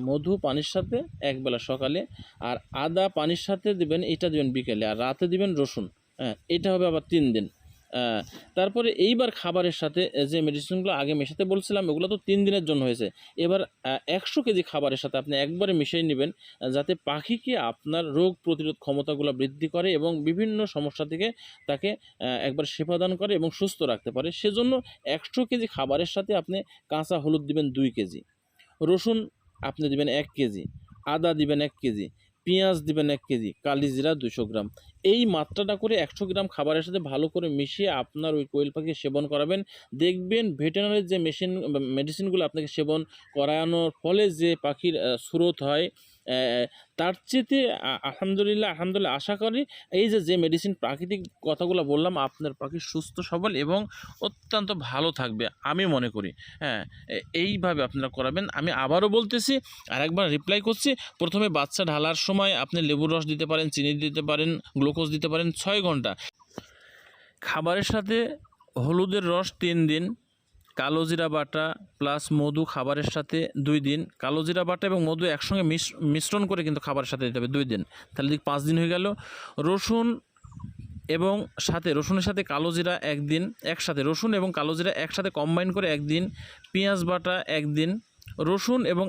মধু পানির সাথে একবেলা সকালে, আর আদা পানির সাথে দিবেন, এটা দিবেন বিকেলে, আর রাতে দিবেন রসুন। এটা হবে আবার 3 দিন। তারপরে এইবার খাবারের সাথে যে মেডিসিনগুলো আগে মেশাতে বলছিলাম ওগুলো তো 3 দিনের জন্য হয়েছে। এবার 100 কেজি খাবারের সাথে আপনি একবারে মিশিয়ে নেবেন, যাতে পাখিকে আপনার রোগ প্রতিরোধ ক্ষমতাগুলো বৃদ্ধি করে এবং বিভিন্ন সমস্যা থেকে তাকে একবার সেবাদান করে এবং সুস্থ রাখতে পারে। সেজন্য 100 কেজি খাবারের সাথে আপনি কাঁচা হলুদ দিবেন 2 কেজি, রসুন আপনি দিবেন 1 কেজি, আদা দিবেন 1 কেজি, পেঁয়াজ দিবেন 1 কেজি, কালিজিরা 200 গ্রাম। এই মাত্রাটা করে 100 গ্রাম খাবারের সাথে ভালো করে মিশিয়ে আপনার ওই কোয়েল পাখি সেবন করাবেন। দেখবেন ভেটেরিনারির যে মেডিসিনগুলো আপনাকে সেবন করানোর ফলে যে পাখির স্রোত হয়, তার চেয়েতে আলহামদুলিল্লাহ আশা করি এই যে মেডিসিন প্রাকৃতিক কথাগুলো বললাম, আপনার পাখি সুস্থ সবল এবং অত্যন্ত ভালো থাকবে আমি মনে করি। হ্যাঁ, এইভাবে আপনারা করাবেন। আমি আবারও বলতেছি, আরেকবার রিপ্লাই করছি, প্রথমে বাচ্চা ঢালার সময় আপনি লেবুর রস দিতে পারেন, চিনি দিতে পারেন, গ্লুকোজ দিতে পারেন 6 ঘন্টা। খাবারের সাথে হলুদের রস 3 দিন, কালোজিরা বাটা প্লাস মধু খাবারের সাথে 2 দিন, কালোজিরা বাটা এবং মধু একসঙ্গে মিশ্রণ করে কিন্তু খাবারের সাথে দিতে হবে 2 দিন, তাহলে 5 দিন হয়ে গেল। রসুন এবং রসুনের সাথে কালোজিরা 1 দিন, একসাথে রসুন এবং কালোজিরা একসাথে কম্বাইন করে 1 দিন, পেঁয়াজ বাটা 1 দিন, রসুন এবং